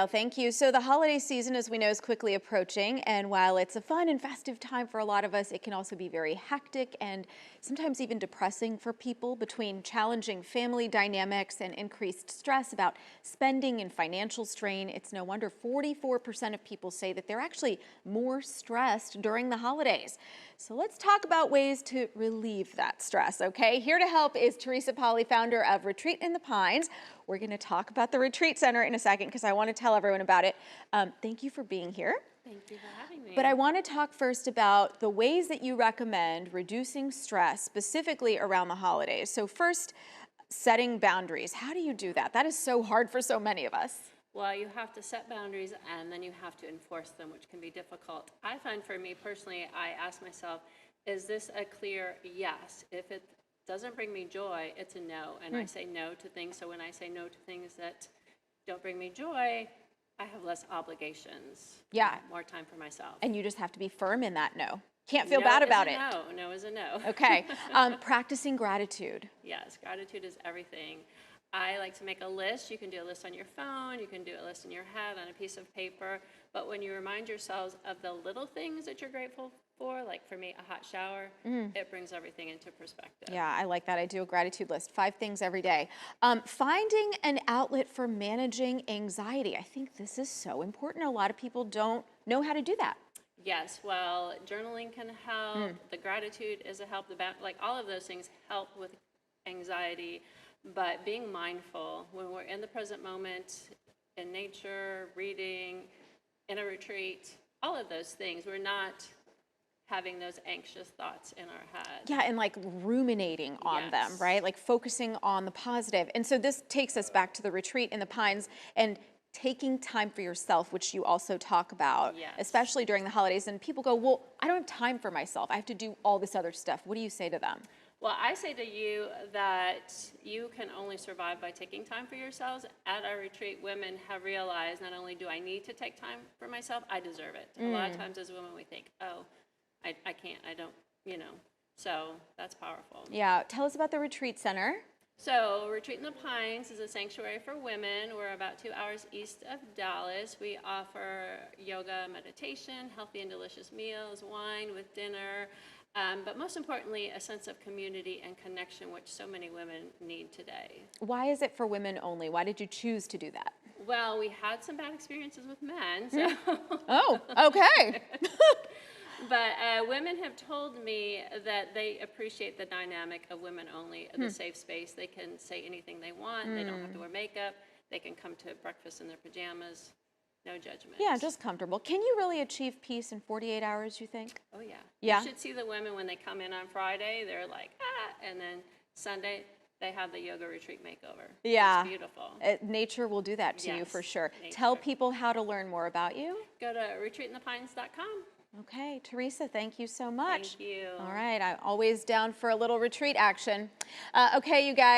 Well, thank you. So the holiday season, as we know, is quickly approaching. And while it's a fun and festive time for a lot of us, it can also be very hectic and sometimes even depressing for people between challenging family dynamics and increased stress about spending and financial strain. It's no wonder 44% of people say that they're actually more stressed during the holidays. So let's talk about ways to relieve that stress, okay? Here to help is Teresa Polly, founder of Retreat in the Pines. We're going to talk about the Retreat Center in a second because I want to tell everyone about it. Thank you for being here. Thank you for having me. But I want to talk first about the ways that you recommend reducing stress, specifically around the holidays. So first, setting boundaries. How do you do that? That is so hard for so many of us. Well, you have to set boundaries and then you have to enforce them, which can be difficult. I find for me personally, I ask myself, is this a clear yes? If it doesn't bring me joy, it's a no. And I say no to things. So when I say no to things that don't bring me joy, I have less obligations. Yeah. More time for myself. And you just have to be firm in that no. Can't feel bad about it. No, no is a no. Okay. Practicing gratitude. Yes, gratitude is everything. I like to make a list. You can do a list on your phone. You can do a list in your head on a piece of paper. But when you remind yourselves of the little things that you're grateful for, like for me, a hot shower, it brings everything into perspective. Yeah, I like that. I do a gratitude list, 5 things every day. Finding an outlet for managing anxiety. I think this is so important. A lot of people don't know how to do that. Yes, well, journaling can help. The gratitude is a help. Like all of those things help with anxiety. But being mindful when we're in the present moment, in nature, reading, in a retreat, all of those things, we're not having those anxious thoughts in our head. Yeah, and like ruminating on them, right? Like focusing on the positive. And so this takes us back to the Retreat in the Pines and taking time for yourself, which you also talk about, especially during the holidays. And people go, well, I don't have time for myself. I have to do all this other stuff. What do you say to them? Well, I say to you that you can only survive by taking time for yourselves. At our retreat, women have realized not only do I need to take time for myself, I deserve it. A lot of times as women, we think, oh, I can't, I don't, so that's powerful. Yeah, tell us about the Retreat Center. So Retreat in the Pines is a sanctuary for women. We're about 2 hours east of Dallas. We offer yoga, meditation, healthy and delicious meals, wine with dinner, but most importantly, a sense of community and connection, which so many women need today. Why is it for women only? Why did you choose to do that? Well, we had some bad experiences with men. So. Oh, okay. But women have told me that they appreciate the dynamic of women only, the safe space. They can say anything they want. They don't have to wear makeup. They can come to breakfast in their pajamas. No judgment. Yeah, just comfortable. Can you really achieve peace in 48 hours, you think? Oh, yeah. Yeah? You should see the women when they come in on Friday. They're like, ah, and then Sunday, they have the yoga retreat makeover. Yeah. It's beautiful. Nature will do that to you for sure. Nature. Tell people how to learn more about you. Go to retreatinthepines.com. Okay, Teresa, thank you so much. Thank you. All right, I'm always down for a little retreat action. Okay, you guys.